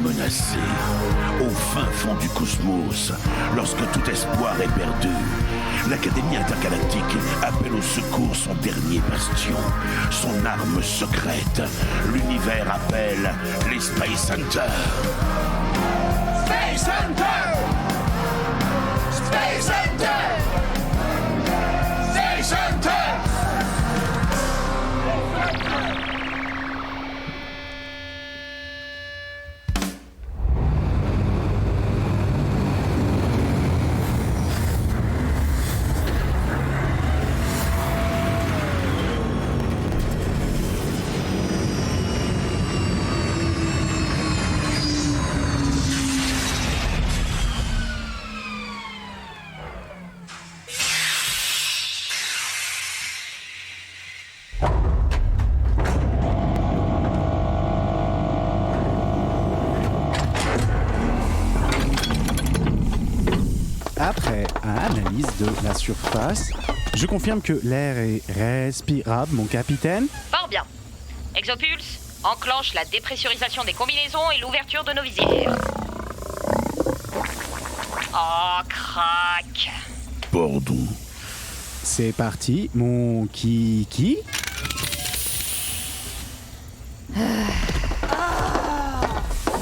menacée. Au fin fond du cosmos, lorsque tout espoir est perdu, l'Académie intergalactique appelle au secours son dernier bastion, son arme secrète. L'univers appelle les Space Hunters. Space Hunter! Space Hunter! Space Hunter! Après analyse de la surface, je confirme que l'air est respirable, mon capitaine. Fort bien. Exopulse, enclenche la dépressurisation des combinaisons et l'ouverture de nos visières. Oh, crac. Pardon. C'est parti, mon kiki.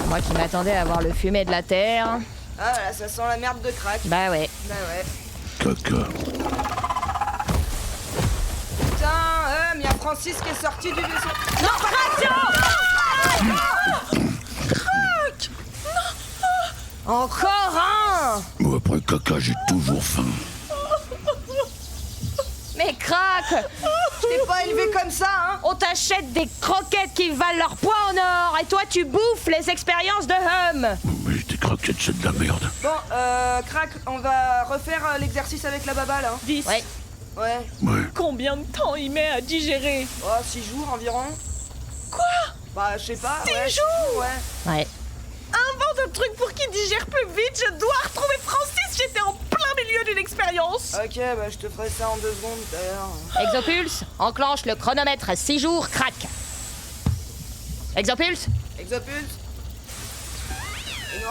Moi qui m'attendais à voir le fumet de la Terre. Ah là, ça sent la merde de crack. Bah ouais. Bah ouais. Caca. Putain, y a Francis qui est sorti du vaisseau. Non, crac, Crack! Non! Encore un! Moi, après caca, j'ai toujours faim. Mais crac, Je t'ai pas élevé comme ça, hein! on t'achète des croquettes qui valent leur poids en or et toi tu bouffes les expériences de Hum. Mais des croquettes, c'est de la merde. Bon, Crack, on va refaire l'exercice avec la baballe, hein. 10. Ouais. Ouais. Ouais. Combien de temps il met à digérer? Oh, 6 jours environ. Quoi? Bah, je sais pas. 6 ouais, jours? Ouais. Ouais. Invente un truc pour qu'il digère plus vite. Je dois retrouver Francis. J'étais en plein milieu d'une expérience. Ok, bah, je te ferai ça en 2 secondes d'ailleurs. Exopulse, enclenche le chronomètre à 6 jours, crac. Exopulse, Exopulse. Et non,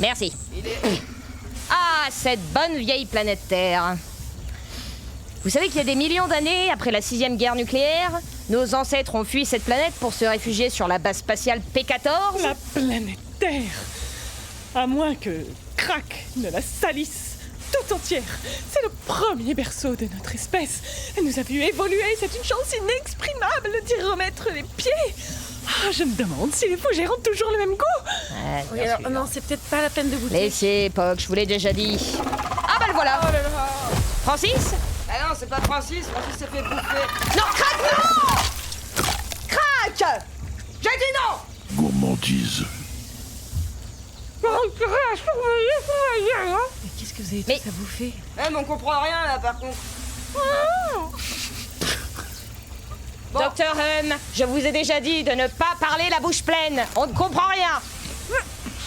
merci. il est. Ah, cette bonne vieille planète Terre. Vous savez qu'il y a des millions d'années, après la 6e guerre nucléaire, nos ancêtres ont fui cette planète pour se réfugier sur la base spatiale P14 ? La planète Terre. À moins que Crack ne la salisse tout entière. C'est le premier berceau de notre espèce. Elle nous a vu évoluer. C'est une chance inexprimable d'y remettre les pieds. Ah, je me demande si les fougères ont toujours le même goût. Oui, alors, non, c'est peut-être pas la peine de goûter. Laissez, Poc, je vous l'ai déjà dit. Ah bah le voilà. Oh là là! Francis ? Ah non, c'est pas Francis s'est fait bouffer. Non, crac, non ! Crack! J'ai dit non! Gourmandise. Mais qu'est-ce que vous avez Mais- tous à bouffer? Eh, mais on comprend rien là par contre. Bon. Docteur Hum, je vous ai déjà dit de ne pas parler la bouche pleine. On ne comprend rien.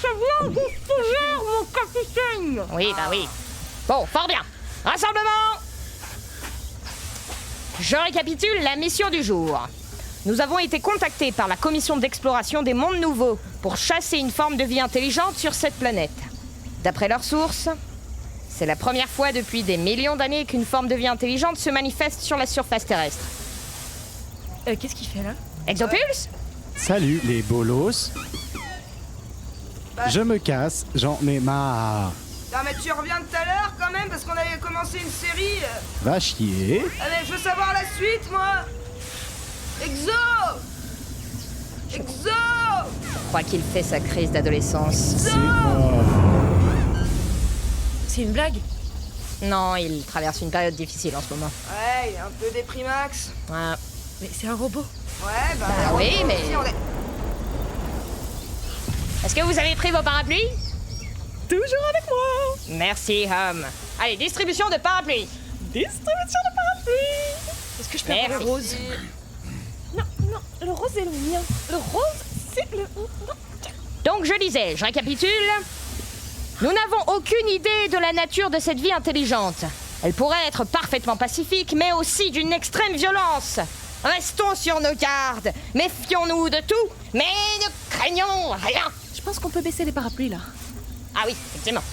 Ça vient des fougères, mon capitaine. Oui, bah oui. Bon, fort bien. Rassemblement. Je récapitule la mission du jour. Nous avons été contactés par la commission d'exploration des mondes nouveaux pour chasser une forme de vie intelligente sur cette planète. D'après leurs sources, c'est la première fois depuis des millions d'années qu'une forme de vie intelligente se manifeste sur la surface terrestre. Qu'est-ce qu'il fait là? Exopulse ? Salut les bolos. Je me casse, j'en ai marre. Non mais tu reviens de tout à l'heure quand même parce qu'on avait commencé une série. Va chier. Allez, je veux savoir la suite moi. Exo! Exo! Je crois qu'il fait sa crise d'adolescence. C'est mort. C'est une blague? Non, il traverse une période difficile en ce moment. Ouais, un peu déprimax. Ouais. Mais c'est un robot. Ouais, bah. Bah oui, mais- si, on est- Est-ce que vous avez pris vos parapluies ? Toujours avec moi. Merci, Hum. Allez, distribution de parapluies. Distribution de parapluies. Est-ce que je peux avoir Merci. le rose? Non, non, le rose est le mien. Le rose, c'est le... Non. Donc je disais, je récapitule. Nous n'avons aucune idée de la nature de cette vie intelligente. Elle pourrait être parfaitement pacifique, mais aussi d'une extrême violence. Restons sur nos gardes, méfions-nous de tout, mais ne craignons rien. Je pense qu'on peut baisser les parapluies, là. Ah oui, effectivement.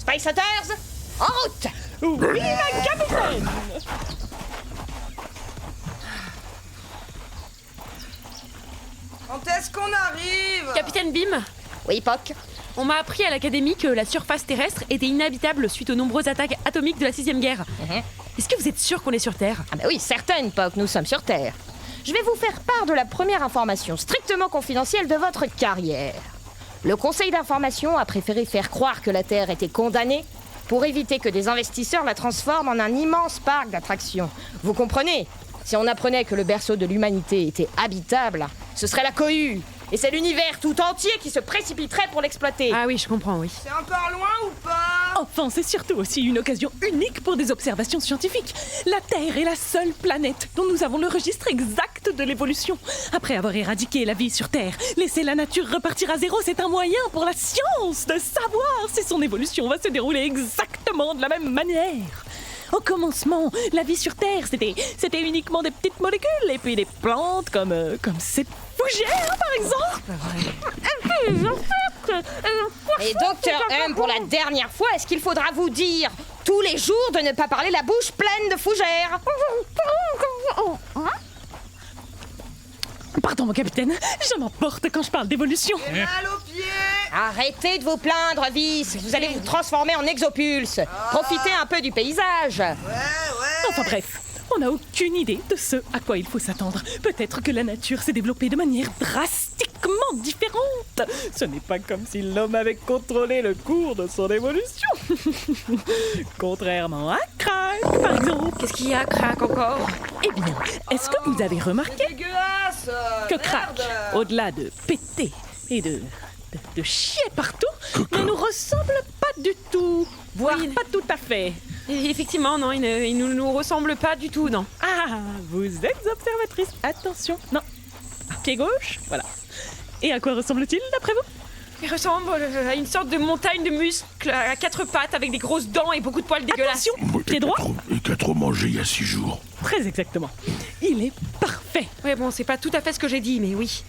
Space Hunters, en route! Oui, ma capitaine! Quand est-ce qu'on arrive? Capitaine Bim, Oui, Poc. on m'a appris à l'académie que la surface terrestre était inhabitable suite aux nombreuses attaques atomiques de la 6ème guerre. Est-ce que vous êtes sûr qu'on est sur Terre? Ah bah oui, certaine, Poc, nous sommes sur Terre. Je vais vous faire part de la première information strictement confidentielle de votre carrière. Le conseil d'information a préféré faire croire que la Terre était condamnée pour éviter que des investisseurs la transforment en un immense parc d'attractions. Vous comprenez? Si on apprenait que le berceau de l'humanité était habitable, ce serait la cohue. Et c'est l'univers tout entier qui se précipiterait pour l'exploiter. Ah oui, je comprends, oui. C'est encore loin ou pas? Enfin, c'est surtout aussi une occasion unique pour des observations scientifiques. La Terre est la seule planète dont nous avons le registre exact de l'évolution. Après avoir éradiqué la vie sur Terre, laisser la nature repartir à zéro, c'est un moyen pour la science de savoir si son évolution va se dérouler exactement de la même manière. Au commencement, la vie sur Terre, c'était uniquement des petites molécules et puis des plantes comme cette fougère, par exemple. Et Docteur M, pour la dernière fois, est-ce qu'il faudra vous dire tous les jours de ne pas parler la bouche pleine de fougères? Pardon, mon capitaine, je m'emporte quand je parle d'évolution. J'ai mal aux pieds. Arrêtez de vous plaindre, Vis. Vous allez vous transformer en exopulse. Profitez un peu du paysage. Ouais. Enfin bref, on n'a aucune idée de ce à quoi il faut s'attendre. Peut-être que la nature s'est développée de manière drastiquement différente. Ce n'est pas comme si l'homme avait contrôlé le cours de son évolution. Contrairement à Crack, par exemple. Qu'est-ce qu'il y a, Crack, encore? Eh bien, est-ce que vous avez remarqué C'est dégueulasse. que Crack, Merde. au-delà de péter et de chier partout, ne nous ressemble pas du tout. Voire Oui. pas tout à fait. Effectivement, non, il ne nous ressemble pas du tout, non. Ah, vous êtes observatrice. Attention. Non. Pied gauche. Voilà. Et à quoi ressemble-t-il, d'après vous? Il ressemble à une sorte de montagne de muscles à 4 pattes avec des grosses dents et beaucoup de poils dégueulasses. Attention. Pied droit. Et qu'a trop mangé il y a 6 jours. Très exactement. Il est parfait. Ouais, bon, c'est pas tout à fait ce que j'ai dit, mais oui.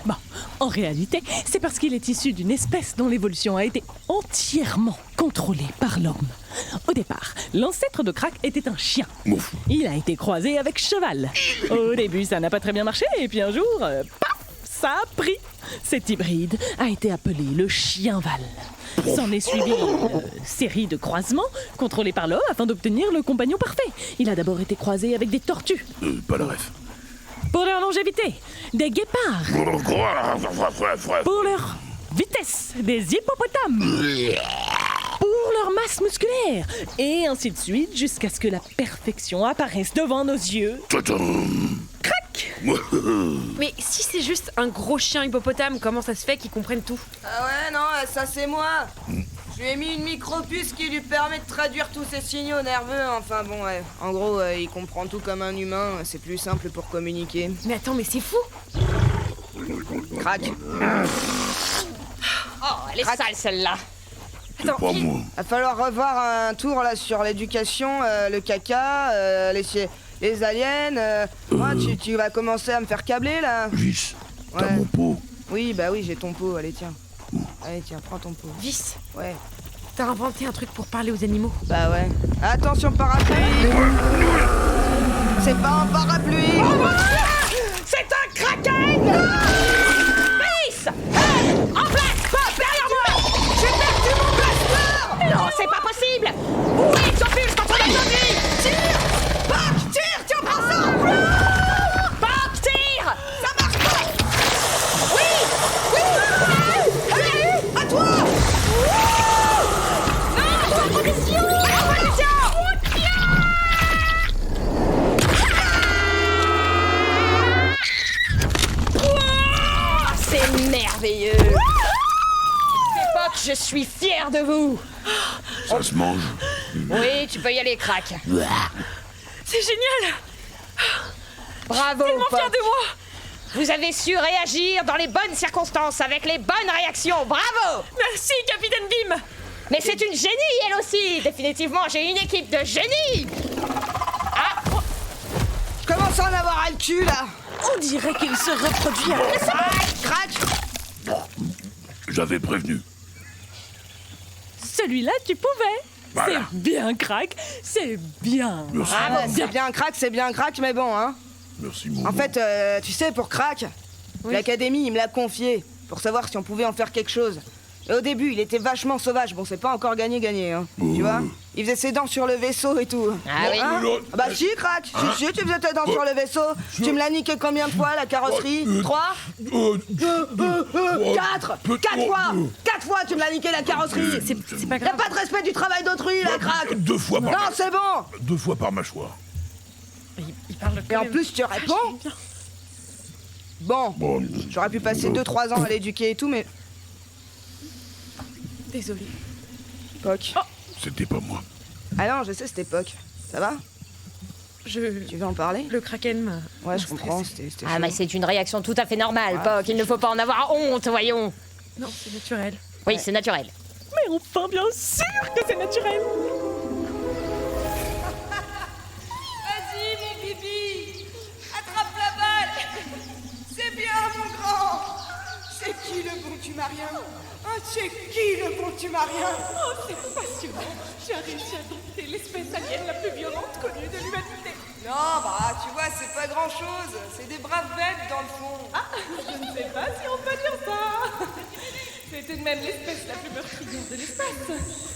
Bon, en réalité, c'est parce qu'il est issu d'une espèce dont l'évolution a été entièrement contrôlée par l'homme. Au départ, l'ancêtre de Crack était un chien. Ouf. Il a été croisé avec cheval. Au début, ça n'a pas très bien marché, et puis un jour, paf, ça a pris. Cet hybride a été appelé le chien-val. S'en est suivi une série de croisements contrôlés par l'homme afin d'obtenir le compagnon parfait. Il a d'abord été croisé avec des tortues. Pas le ref. Pour leur longévité, des guépards. Pour leur vitesse, des hippopotames. Pour leur masse musculaire. Et ainsi de suite, jusqu'à ce que la perfection apparaisse devant nos yeux. Crac! Mais si c'est juste un gros chien hippopotame, comment ça se fait qu'ils comprennent tout? Ah ouais, non, ça c'est moi. Je lui ai mis une micropuce qui lui permet de traduire tous ses signaux nerveux. Enfin bon, ouais. En gros, il comprend tout comme un humain. C'est plus simple pour communiquer. Mais attends, mais c'est fou! Crac. Oh, elle est sale, celle-là. C'est pas moi. Va falloir revoir un tour là sur l'éducation, le caca, les aliens. Moi, tu vas commencer à me faire câbler là. Vis, t'as Ouais. mon pot. Oui, bah oui, j'ai ton pot. Allez, tiens. Allez, tiens, prends ton pot. Vis, Ouais. t'as inventé un truc pour parler aux animaux. Bah ouais. Attention, parapluie. C'est pas un parapluie. C'est un kraken! Vis! En place! Pop, derrière moi! J'ai perdu mon blaster! Non, c'est pas possible! Où est Exopulse quand on a besoin de lui? Tire! Pop, tire! Tiens, prends ça! Pop, tire! Ça marche pas! Oui! Allez, à toi! Non, en position! En position! C'est merveilleux! Époque, je suis fière de vous! Ça se mange. Oui, tu peux y aller, Crack. C'est génial! Bravo, Tellement Pop. fière de moi! Vous avez su réagir dans les bonnes circonstances, avec les bonnes réactions. Bravo! Merci, Capitaine Bim! Mais c'est une génie, elle aussi! Définitivement, j'ai une équipe de génies! Ah! Je commence à en avoir ras le cul là. On dirait qu'il se reproduit à... Crac. J'avais prévenu. Celui-là, tu pouvais. Voilà. C'est bien, Crack. C'est bien. Merci, Ah bah, c'est bien crack, mais bon, hein. merci Momo. En fait, tu sais, pour crack, l'académie, il me l'a confié, pour savoir si on pouvait en faire quelque chose. Et au début, il était vachement sauvage. Bon, c'est pas encore gagné, hein. Tu vois? Il faisait ses dents sur le vaisseau et tout. Ah oui. Hein? Ah bah si, crack. Si, tu faisais tes dents sur le vaisseau. Tu me l'as niqué combien de fois, la carrosserie? 3 4 4 fois, tu me l'as niqué, la carrosserie. C'est pas Y'a grave. pas de respect du travail d'autrui, la crack. 2 fois par Non, c'est bon. 2 fois par mâchoire. Il parle Et en plus, tu réponds. Bon, Bon, j'aurais pu passer 2-3 ans à l'éduquer et tout, mais... Désolée. Poc. c'était pas moi. Ah non, je sais, cette époque. Ça va? Tu veux en parler? Le Kraken me... Ouais, je me comprends, stressait. c'était Ah, chaud. mais c'est une réaction tout à fait normale, Poc. Il ne faut pas en avoir honte, voyons. Non, c'est naturel. Oui, c'est naturel. Mais enfin, bien sûr que c'est naturel. Vas-y, mon bibi. Attrape la balle. C'est bien, mon grand. C'est qui le bon Tumarien? C'est qui le bon Tumarien? Oh, c'est passionnant. J'ai réussi à dompter l'espèce alien la plus violente connue de l'humanité. Non, bah, tu vois, c'est pas grand-chose. C'est des braves bêtes, dans le fond. Je ne sais pas si on peut dire ça. C'est tout de même l'espèce la plus meurtrière de l'espace.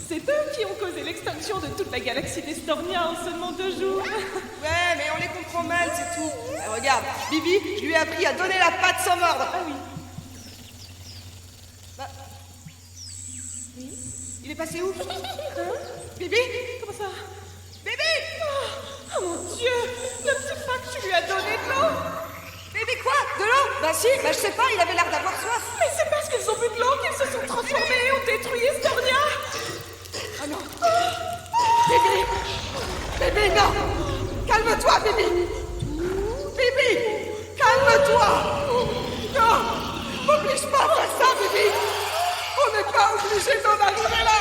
C'est eux qui ont causé l'extinction de toute la galaxie d'Estornia en seulement 2 jours. Ouais, mais on les comprend mal, c'est tout. Regarde, Bibi, je lui ai appris à donner la patte sans mordre. Ah oui. Il est passé où? Bibi? Comment ça? Bibi! Oh mon Dieu! Ne me dis pas que tu lui as donné de l'eau! Bibi quoi? De l'eau? Bah si, bah je sais pas, il avait l'air d'avoir soif. Mais c'est parce qu'ils ont bu de l'eau qu'ils se sont transformés et ont détruit Estornia! Ah non. Bibi! Bibi, non! Calme-toi, Bibi! Bibi! Calme-toi! Non! M'oblige pas à faire ça, Bibi! On n'est pas obligé d'en arriver là!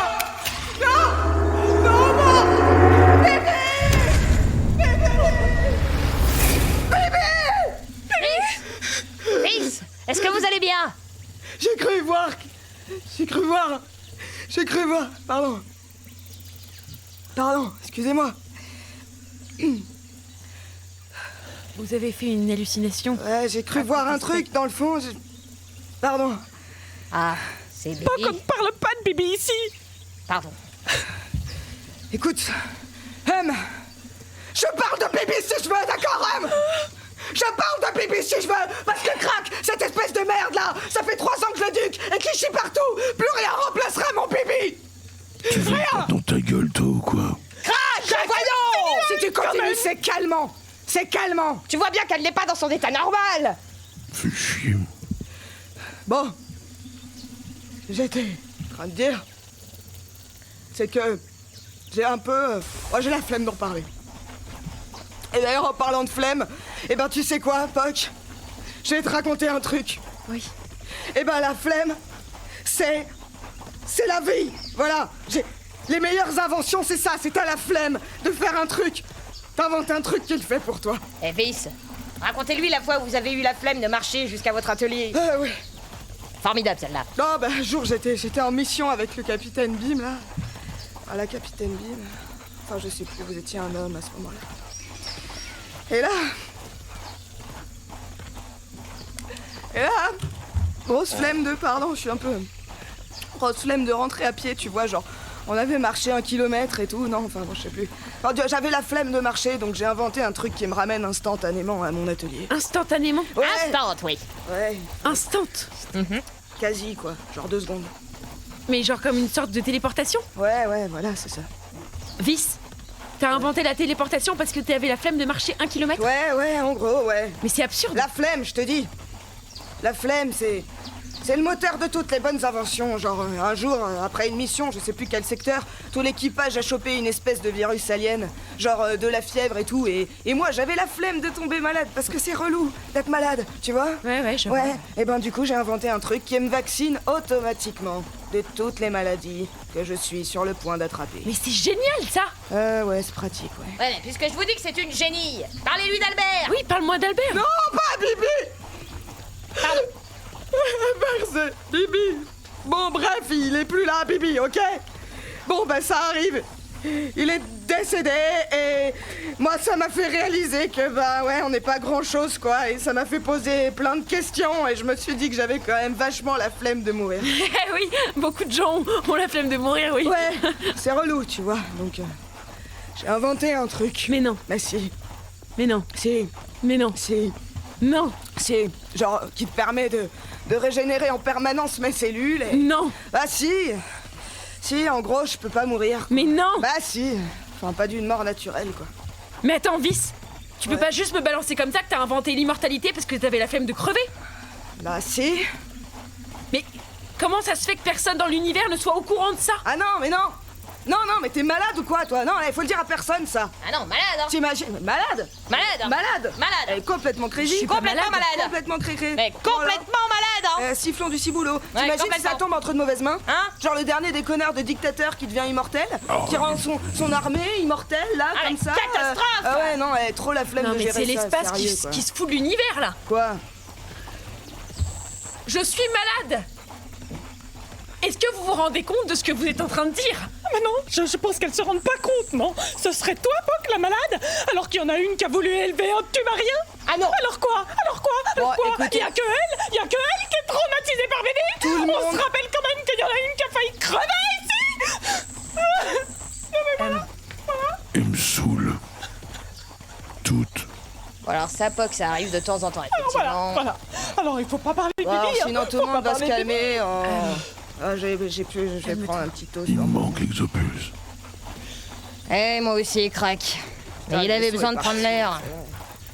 Non! Non, non! Bibi! Fils, est-ce que vous allez bien? J'ai cru voir. Pardon, excusez-moi. Vous avez fait une hallucination. Ouais, j'ai cru voir un truc dans le fond. Pardon. Ah, c'est Bibi. Poc, on ne parle pas de Bibi ici! Pardon. Écoute, je parle de Bibi si je veux, d'accord, Je parle de Bibi si je veux, parce que crac, cette espèce de merde là, ça fait 3 ans que je le duc et qu'il chie partout, plus rien remplacera mon Bibi. Tu veux pas dans ta gueule, toi, ou quoi? Crac, voyons. Si tu continues, c'est calmant. Tu vois bien qu'elle n'est pas dans son état normal. Fais chier. Bon, j'étais en train de dire, c'est que j'ai un peu... Moi, j'ai la flemme d'en parler. Et d'ailleurs, en parlant de flemme, eh ben, tu sais quoi, Poc? Je vais te raconter un truc. Oui. Eh ben, la flemme, c'est la vie. Voilà. Les meilleures inventions, c'est ça. C'est t'as la flemme de faire un truc. T'inventes un truc qu'il fait pour toi. Eh, fils, racontez-lui la fois où vous avez eu la flemme de marcher jusqu'à votre atelier. Oui. Formidable, celle-là. Non, ben, un jour, j'étais en mission avec le capitaine Bim, là. Ah, la capitaine Bim. Enfin, je sais plus, vous étiez un homme à ce moment-là. Et là, grosse flemme de, pardon, je suis un peu... Grosse flemme de rentrer à pied, tu vois, genre, on avait marché 1 kilomètre et tout, non, enfin, bon, je sais plus. Enfin, j'avais la flemme de marcher, donc j'ai inventé un truc qui me ramène instantanément à mon atelier. Instantanément. Ouais, Instant, oui. ouais, Instant. quasi, quoi, genre 2 secondes. Mais genre comme une sorte de téléportation. Ouais, voilà, c'est ça. Vice, t'as inventé la téléportation parce que t'avais la flemme de marcher 1 kilomètre. Ouais, en gros, ouais. Mais c'est absurde. La flemme, je te dis. La flemme, c'est le moteur de toutes les bonnes inventions. Genre, un jour, après une mission, je sais plus quel secteur, tout l'équipage a chopé une espèce de virus alien. Genre, de la fièvre et tout. Et moi, j'avais la flemme de tomber malade parce que c'est relou d'être malade, tu vois? Ouais, je vois. Ouais, et ben du coup, j'ai inventé un truc qui me vaccine automatiquement de toutes les maladies que je suis sur le point d'attraper. Mais c'est génial ça. Ouais, c'est pratique, ouais. Ouais, mais puisque je vous dis que c'est une génie, parlez-lui d'Albert. Oui, parle-moi d'Albert. Non, pas Bibi! Pardon. Merci, Bibi! Bon, bref, il est plus là, Bibi, ok? Bon, ben ça arrive. Il est décédé et moi ça m'a fait réaliser que bah ouais on n'est pas grand chose quoi et ça m'a fait poser plein de questions et je me suis dit que j'avais quand même vachement la flemme de mourir. Eh oui, beaucoup de gens ont la flemme de mourir, oui. Ouais, c'est relou tu vois donc j'ai inventé un truc. Mais non, Bah si, mais non, si, mais non, si, non, si, genre qui te permet de régénérer en permanence mes cellules et... non, Bah si, en gros je peux pas mourir. mais non. Bah si, enfin pas d'une mort naturelle quoi. Mais attends, Vice, tu peux Ouais. pas juste me balancer comme ça que t'as inventé l'immortalité parce que t'avais la flemme de crever? Bah si. Mais comment ça se fait que personne dans l'univers ne soit au courant de ça? Ah non, mais non. Non, mais t'es malade ou quoi, toi? Non, il faut le dire à personne, ça. Ah non, malade, hein. T'imagines? Malade? Malade. Malade? Malade. Elle est complètement crégie. Je suis pas Complètement malade. Complètement crécré. Mais complètement malade, hein. Sifflons du ciboulot. T'imagines si complètement. ça tombe entre de mauvaises mains? Hein? Genre le dernier des connards de dictateur qui devient immortel, qui rend son armée immortelle, là, Ah, comme mais ça. catastrophe. Ah ouais, non, elle est trop la flemme Non de mais gérer c'est ça, l'espace sérieux, quoi. qui se fout de l'univers là. Quoi? Je suis malade. Est-ce que vous vous rendez compte de ce que vous êtes en train de dire? Ah, mais non, je pense qu'elles se rendent pas compte, non? Ce serait toi, Poc, la malade? Alors qu'il y en a une qui a voulu élever un tubarien? Ah non. Alors quoi? Bon, Quoi? écoutez- Y a que elle qui est traumatisée par bébé? Tout le On monde- se rappelle quand même qu'il y en a une qui a failli crever ici. Elle me saoule. Toutes. Bon, alors ça, Poc, ça arrive de temps en temps, effectivement. Voilà. Alors il faut pas parler de Bon, alors, Bibi, hein. sinon tout le Faut monde pas va se parler de Bibi. calmer. Je vais prendre un petit toast. Il me manque l'exopus. Eh, moi aussi, crack. Et Ah, il le avait saut besoin est de prendre parti. l'air.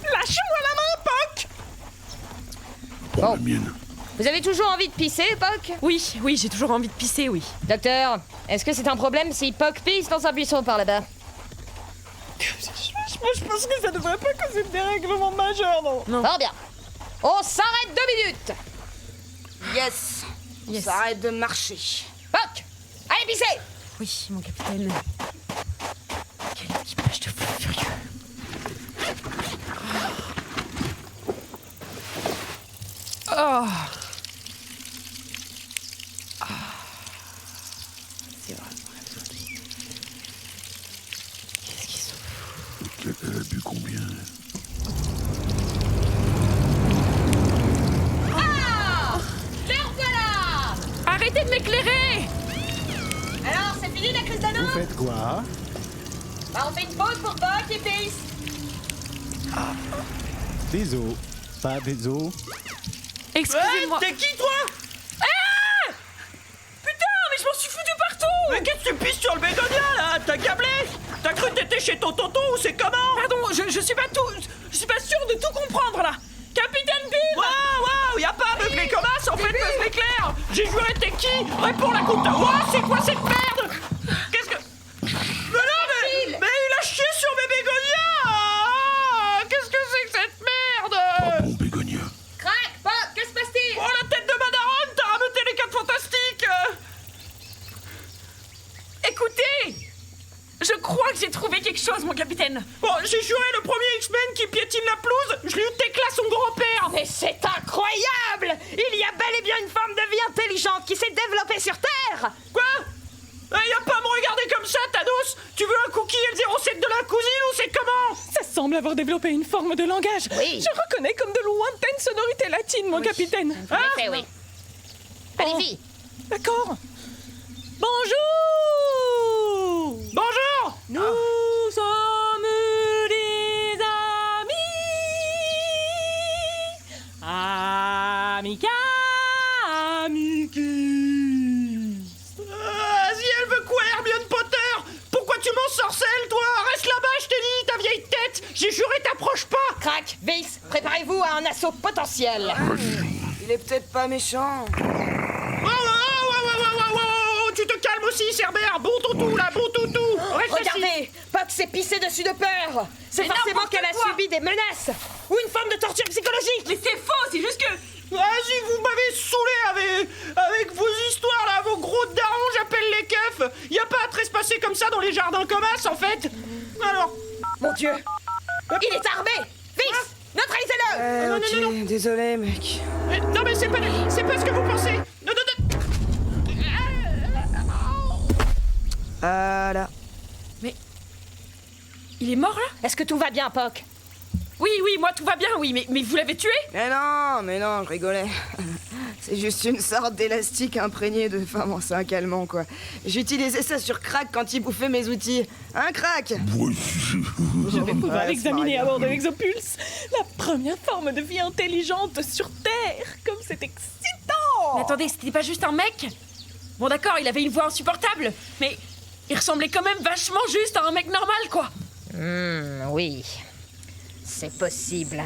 Lâchez-moi la main, Poc. Prends Bon. la mienne. Vous avez toujours envie de pisser, Poc? Oui, j'ai toujours envie de pisser, oui. Docteur, est-ce que c'est un problème si Poc pisse dans un buisson par là-bas? Je pense que ça devrait pas causer de dérèglement majeur, non? Fort bien. On s'arrête 2 minutes. Yes. Yes. Ça arrête de marcher. Poc, allez pisser. Oui, mon capitaine. Quel équipage de fous furieux. Oh. C'est vraiment abusé. Qu'est-ce qu'ils sont fous. Elle a bu combien? Le voilà. Arrêtez de m'éclairer! Alors, c'est fini la crise d'anneau? Vous faites quoi? Bah, on fait une pause pour Poc et pisse. Des os. Pas des os. Excusez-moi. T'es qui, toi? Putain, mais je m'en suis foutu partout! Mais qu'est-ce que tu pisses sur le bégonia, là? T'as câblé? T'as cru que t'étais chez ton tonton ou c'est comment? Pardon, je suis pas tout. Je suis pas sûr de tout comprendre là! Capitaine Bill! Waouh, y'a pas à meubler comme as, en fait, que c'est clair! J'ai juré, t'es qui? Réponds la coupe. Ouah, c'est quoi cette merde? Qu'est-ce que. Mais non, mais il a chié sur mes bégonias! Ah, qu'est-ce que c'est que cette merde? Pas bon, bégonia. Crac, Poc, que se passe-t-il? Oh, la tête de ma daronne, t'as rameuté les 4 fantastiques! Écoutez! Je crois que j'ai trouvé quelque chose, mon capitaine! Bon, j'ai juré, le premier X-Men qui piétine la pelouse, je lui déclare son grand-père! Mais c'est incroyable! Il y a bel et bien une forme de vie intelligente qui s'est développée sur Terre! Quoi? Y a pas à me regarder comme ça, Thanos! Tu veux un cookie et le 07 de la cousine ou c'est comment? Ça semble avoir développé une forme de langage. Oui. Je reconnais comme de lointaines sonorités latines, mon capitaine. En effet, oui. Allez-y. D'accord. Bonjour. Bonjour! Nous sommes des amis. Amicus. Vas-y, elle veut quoi, Hermione Potter? Pourquoi tu m'ensorcelles, toi? Reste là-bas, je t'ai dit, ta vieille tête! J'ai juré, t'approches pas! Crac, Vice, préparez-vous à un assaut potentiel. Il est peut-être pas méchant. Oh, tu te calmes aussi, Cerbère! Bon toutou, là, bon toutou! Reste assis. Regardez, Poc s'est pissé dessus de peur. C'est Mais forcément n'importe qu'elle a quoi. subi des menaces ou une forme de torture psychologique. Mais c'est faux, c'est juste que. Vas-y, vous m'avez saoulé avec vos histoires, là, vos gros darons, j'appelle les keufs! Y a pas à trespasser comme ça dans les jardins communs, en fait! Alors... Mon Dieu, il est armé. Vice, neutralisez-le. Ok, désolé, mec. Non mais c'est pas ce que vous pensez. Voilà. Il est mort là? Est-ce que tout va bien, Poc? Oui, moi tout va bien, oui, mais vous l'avez tué? Mais non, je rigolais. C'est juste une sorte d'élastique imprégné de... Enfin bon, c'est un calmant, quoi. J'utilisais ça sur Crack quand il bouffait mes outils. Hein, Crack? Je vais pouvoir Ouais, l'examiner c'est à bord de pareil. l'Exopulse. La première forme de vie intelligente sur Terre. Comme c'est excitant! Mais attendez, c'était pas juste un mec? Bon d'accord, il avait une voix insupportable, mais il ressemblait quand même vachement juste à un mec normal, quoi. Oui. C'est possible.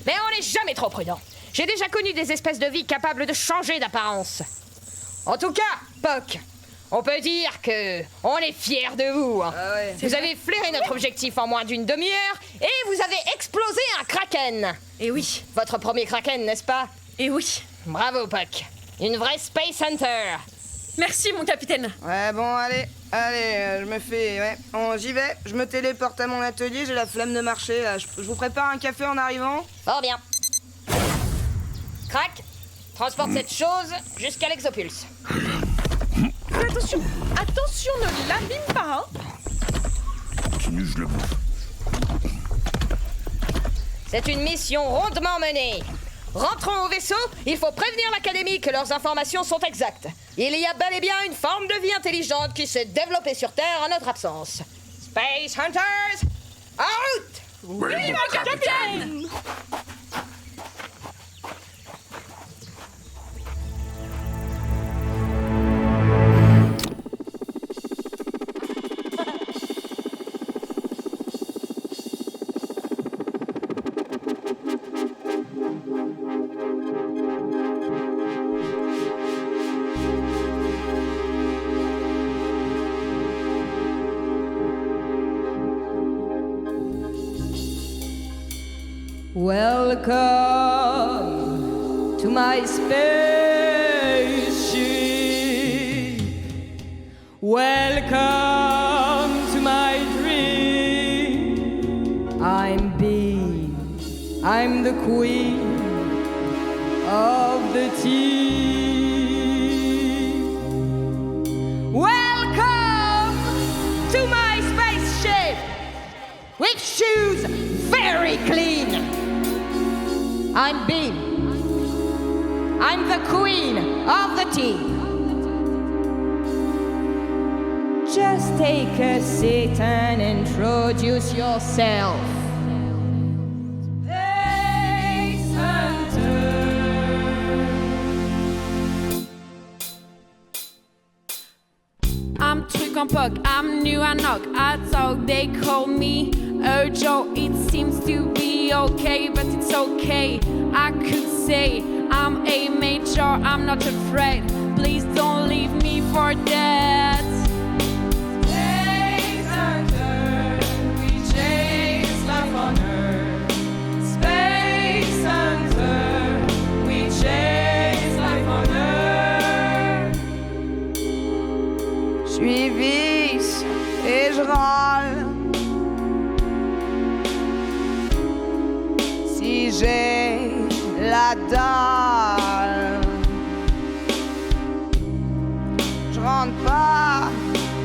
Mais on n'est jamais trop prudent. J'ai déjà connu des espèces de vie capables de changer d'apparence. En tout cas, Poc, on peut dire que on est fiers de vous. Hein. Ah ouais. Vous avez flairé notre objectif en moins d'une demi-heure et vous avez explosé un kraken. Et oui, Votre premier kraken, n'est-ce pas? et oui. Bravo, Poc. Une vraie Space Hunter. Merci, mon capitaine. Ouais, bon, allez, je me fais... Ouais, j'y vais, je me téléporte à mon atelier, j'ai la flemme de marcher, là. Je vous prépare un café en arrivant. Fort bien. Crac, transporte cette chose jusqu'à l'Exopulse. Fais attention, ne l'abîme pas, hein. Continue, je le bouffe. C'est une mission rondement menée. Rentrons au vaisseau, il faut prévenir l'Académie que leurs informations sont exactes. Il y a bel et bien une forme de vie intelligente qui s'est développée sur Terre en notre absence. Space Hunters, out! Oui, mon capitaine. Welcome to my spaceship. Welcome to my dream. I'm Bee. I'm the queen of the team. Welcome to my spaceship, with shoes very clean. I'm Bee. I'm the queen of the team. Just take a seat and introduce yourself. Space Hunter. I'm Truc en Poc, I'm new and knock. I talk, they call me Joe. It seems to be okay, but it's okay. I could say I'm a major, I'm not afraid. Please don't leave me for dead. Space Hunter, we chase life on Earth. Space Hunter, we chase life on Earth. Je suis vis et je râle. Si j'ai la dalle, je rentre pas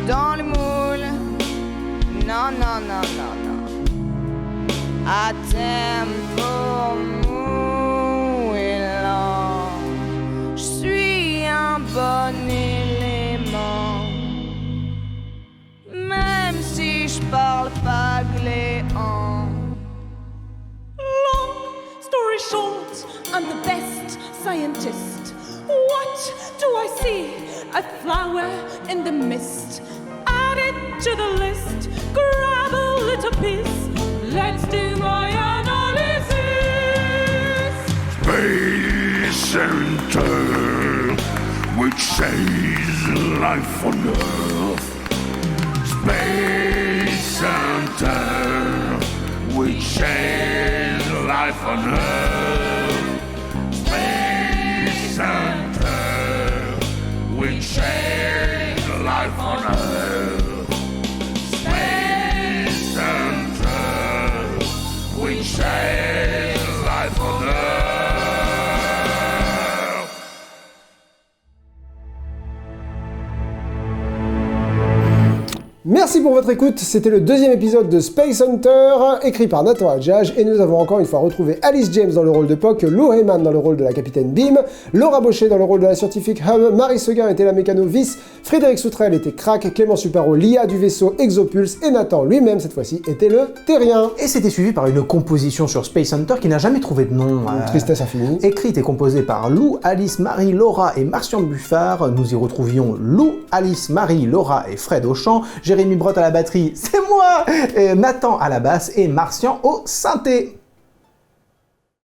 dans le moule. Non, non, non, non, non. À tempo mou et lent, je suis un bon élément. Même si je parle pas gléant. Long story short, I'm the best scientist. What do I see? A flower in the mist. Add it to the list. Grab a little piece. Let's do my analysis. Space Center, which saves life on Earth. Space Center, which saves life on Earth. Space Center, which saves life on Earth. Space Center, which saves life on Earth. Merci pour votre écoute, c'était le 2e épisode de Space Hunter, écrit par Nathan Adjage, et nous avons encore une fois retrouvé Alice James dans le rôle de Puck, Lou Heyman dans le rôle de la capitaine Beam, Laura Baucher dans le rôle de la scientifique Hum, Marie Seguin était la mécano-vice, Frédéric Soutrel était Crack, Clément Suparo l'IA du vaisseau Exopulse, et Nathan lui-même cette fois-ci était le Terrien. Et c'était suivi par une composition sur Space Hunter qui n'a jamais trouvé de nom. Tristesse infinie. Écrite et composée par Lou, Alice, Marie, Laura et Martian Buffard. Nous y retrouvions Lou, Alice, Marie, Laura et Fred au chant, Jérémy Brotte à la batterie, c'est moi, Nathan à la basse et Martian au synthé.